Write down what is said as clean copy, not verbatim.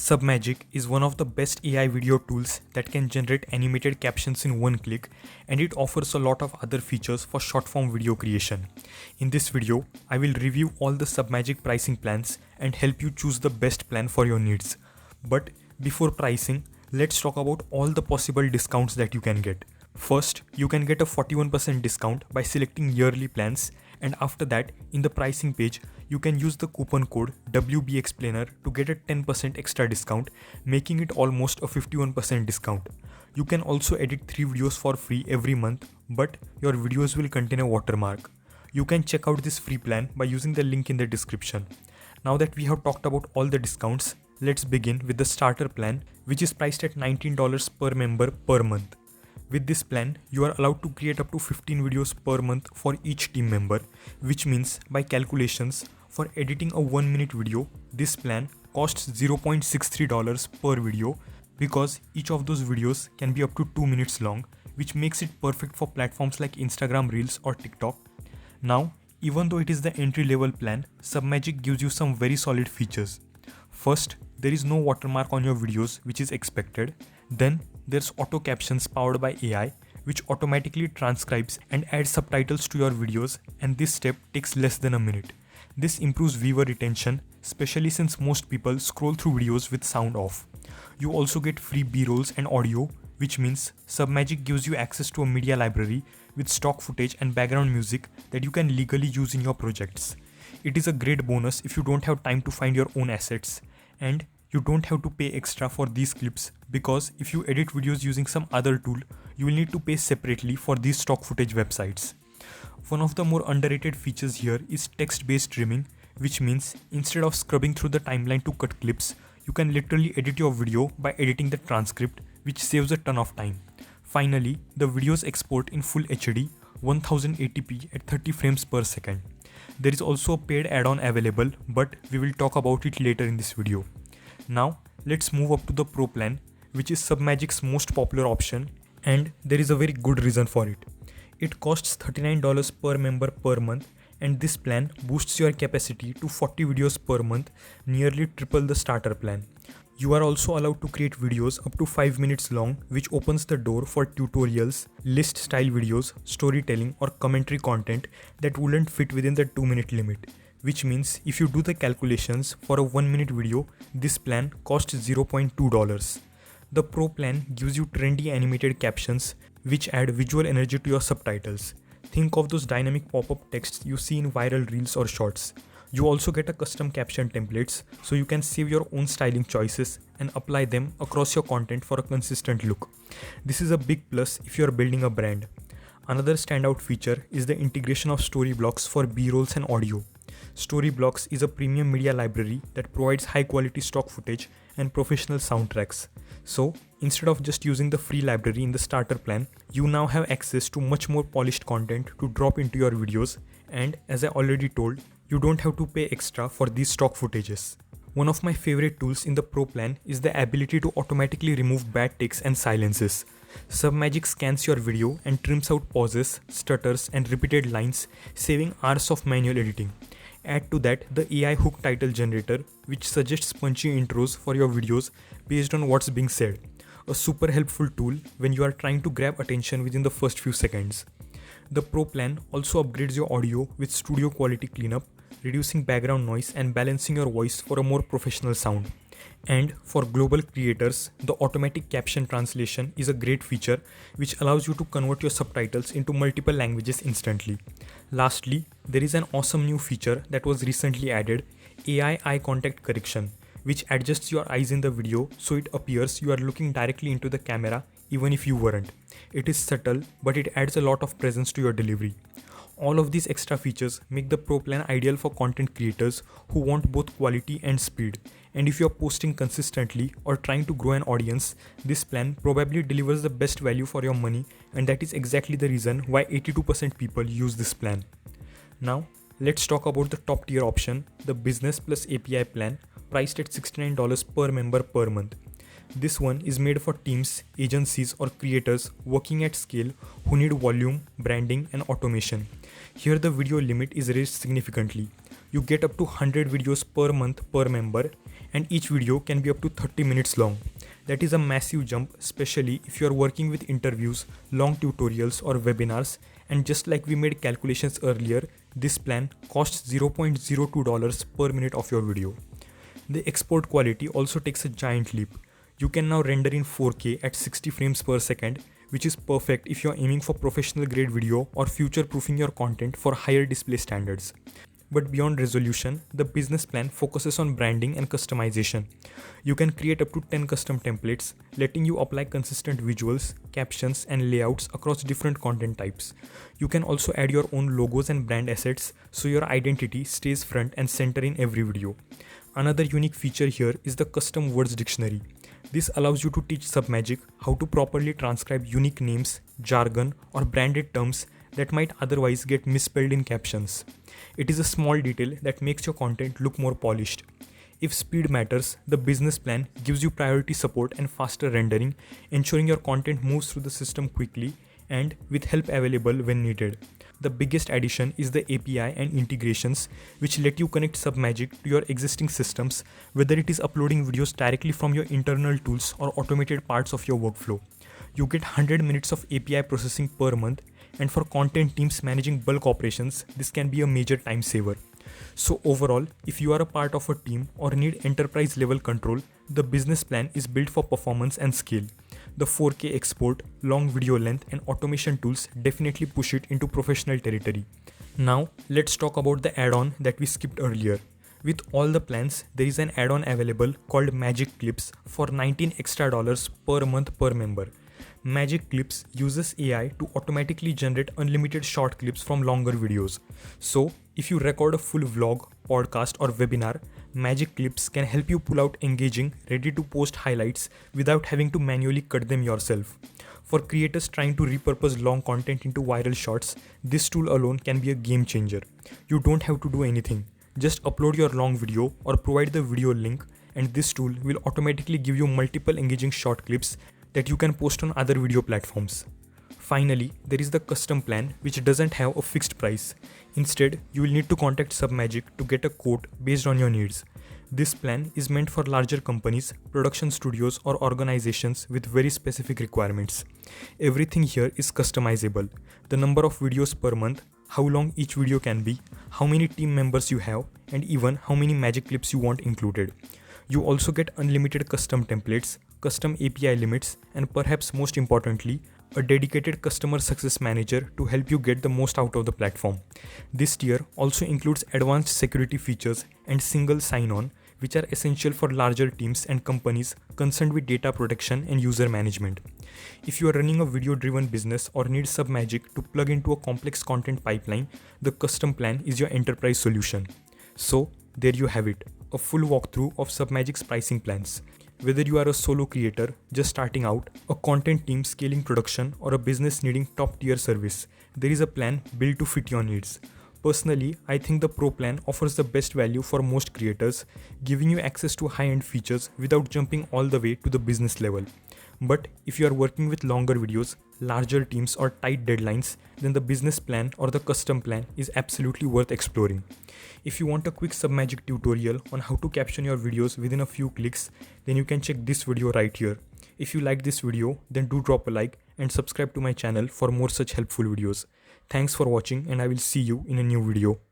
Submagic is one of the best AI video tools that can generate animated captions in one click, and it offers a lot of other features for short form video creation. In this video, I will review all the Submagic pricing plans and help you choose the best plan for your needs. But before pricing, let's talk about all the possible discounts that you can get. First, you can get a 41% discount by selecting yearly plans, and after that, in the pricing page, you can use the coupon code WBExplainer to get a 10% extra discount, making it almost a 51% discount. You can also edit 3 videos for free every month, but your videos will contain a watermark. You can check out this free plan by using the link in the description. Now that we have talked about all the discounts, let's begin with the starter plan, which is priced at $19 per member per month. With this plan, you are allowed to create up to 15 videos per month for each team member, which means by calculations, for editing a 1-minute video, this plan costs $0.63 per video because each of those videos can be up to 2 minutes long, which makes it perfect for platforms like Instagram Reels or TikTok. Now, even though it is the entry-level plan, Submagic gives you some very solid features. First, there is no watermark on your videos, which is expected. Then, there's auto captions powered by AI, which automatically transcribes and adds subtitles to your videos, and this step takes less than a minute. This improves viewer retention, especially since most people scroll through videos with sound off. You also get free B-rolls and audio, which means Submagic gives you access to a media library with stock footage and background music that you can legally use in your projects. It is a great bonus if you don't have time to find your own assets, and you don't have to pay extra for these clips because if you edit videos using some other tool, you will need to pay separately for these stock footage websites. One of the more underrated features here is text-based trimming, which means instead of scrubbing through the timeline to cut clips, you can literally edit your video by editing the transcript, which saves a ton of time. Finally, the videos export in full HD 1080p at 30 frames per second. There is also a paid add-on available, but we will talk about it later in this video. Now, let's move up to the Pro plan, which is Submagic's most popular option, and there is a very good reason for it. It costs $39 per member per month, and this plan boosts your capacity to 40 videos per month, nearly triple the starter plan. You are also allowed to create videos up to 5 minutes long, which opens the door for tutorials, list style videos, storytelling or commentary content that wouldn't fit within the 2-minute limit. Which means if you do the calculations for a 1-minute video, this plan costs $0.2. The Pro plan gives you trendy animated captions which add visual energy to your subtitles. Think of those dynamic pop-up texts you see in viral reels or shorts. You also get a custom caption templates so you can save your own styling choices and apply them across your content for a consistent look. This is a big plus if you are building a brand. Another standout feature is the integration of story blocks for B-rolls and audio. Storyblocks is a premium media library that provides high quality stock footage and professional soundtracks. So, instead of just using the free library in the starter plan, you now have access to much more polished content to drop into your videos, and as I already told, you don't have to pay extra for these stock footages. One of my favorite tools in the Pro plan is the ability to automatically remove bad takes and silences. Submagic scans your video and trims out pauses, stutters and repeated lines, saving hours of manual editing. Add to that the AI hook title generator, which suggests punchy intros for your videos based on what's being said. A super helpful tool when you are trying to grab attention within the first few seconds. The Pro plan also upgrades your audio with studio quality cleanup, reducing background noise and balancing your voice for a more professional sound. And for global creators, the automatic caption translation is a great feature which allows you to convert your subtitles into multiple languages instantly. Lastly, there is an awesome new feature that was recently added, AI eye contact correction, which adjusts your eyes in the video so it appears you are looking directly into the camera even if you weren't. It is subtle, but it adds a lot of presence to your delivery. All of these extra features make the Pro plan ideal for content creators who want both quality and speed. And if you're posting consistently or trying to grow an audience, this plan probably delivers the best value for your money, and that is exactly the reason why 82% people use this plan. Now, let's talk about the top tier option, the Business Plus API plan, priced at $69 per member per month. This one is made for teams, agencies or creators working at scale who need volume, branding and automation. Here the video limit is raised significantly. You get up to 100 videos per month per member, and each video can be up to 30 minutes long. That is a massive jump, especially if you are working with interviews, long tutorials or webinars. And just like we made calculations earlier, this plan costs $0.02 per minute of your video. The export quality also takes a giant leap. You can now render in 4K at 60 frames per second, which is perfect if you're aiming for professional grade video or future proofing your content for higher display standards. But beyond resolution, the business plan focuses on branding and customization. You can create up to 10 custom templates, letting you apply consistent visuals, captions, and layouts across different content types. You can also add your own logos and brand assets so your identity stays front and center in every video. Another unique feature here is the custom words dictionary. This allows you to teach Submagic how to properly transcribe unique names, jargon, or branded terms that might otherwise get misspelled in captions. It is a small detail that makes your content look more polished. If speed matters, the business plan gives you priority support and faster rendering, ensuring your content moves through the system quickly and with help available when needed. The biggest addition is the API and integrations, which let you connect Submagic to your existing systems, whether it is uploading videos directly from your internal tools or automated parts of your workflow. You get 100 minutes of API processing per month, and for content teams managing bulk operations, this can be a major time saver. So overall, if you are a part of a team or need enterprise level control, the business plan is built for performance and scale. The 4K export, long video length, and automation tools definitely push it into professional territory. Now, let's talk about the add-on that we skipped earlier. With all the plans, there is an add-on available called Magic Clips for $19 extra per month per member. Magic Clips uses AI to automatically generate unlimited short clips from longer videos. So, if you record a full vlog, podcast, or webinar, Magic Clips can help you pull out engaging, ready-to-post highlights without having to manually cut them yourself. For creators trying to repurpose long content into viral shots, this tool alone can be a game changer. You don't have to do anything. Just upload your long video or provide the video link, and this tool will automatically give you multiple engaging short clips that you can post on other video platforms. Finally, there is the custom plan, which doesn't have a fixed price. Instead, you will need to contact Submagic to get a quote based on your needs. This plan is meant for larger companies, production studios, or organizations with very specific requirements. Everything here is customizable. The number of videos per month, how long each video can be, how many team members you have, and even how many magic clips you want included. You also get unlimited custom templates, custom API limits, and perhaps most importantly, a dedicated customer success manager to help you get the most out of the platform. This tier also includes advanced security features and single sign-on, which are essential for larger teams and companies concerned with data protection and user management. If you are running a video-driven business or need Submagic to plug into a complex content pipeline, the custom plan is your enterprise solution. So, there you have it, a full walkthrough of Submagic's pricing plans. Whether you are a solo creator just starting out, a content team scaling production, or a business needing top-tier service, there is a plan built to fit your needs. Personally, I think the Pro plan offers the best value for most creators, giving you access to high-end features without jumping all the way to the business level. But if you are working with longer videos, larger teams, or tight deadlines, then the business plan or the custom plan is absolutely worth exploring. If you want a quick Submagic tutorial on how to caption your videos within a few clicks, then you can check this video right here. If you like this video, then do drop a like and subscribe to my channel for more such helpful videos. Thanks for watching, and I will see you in a new video.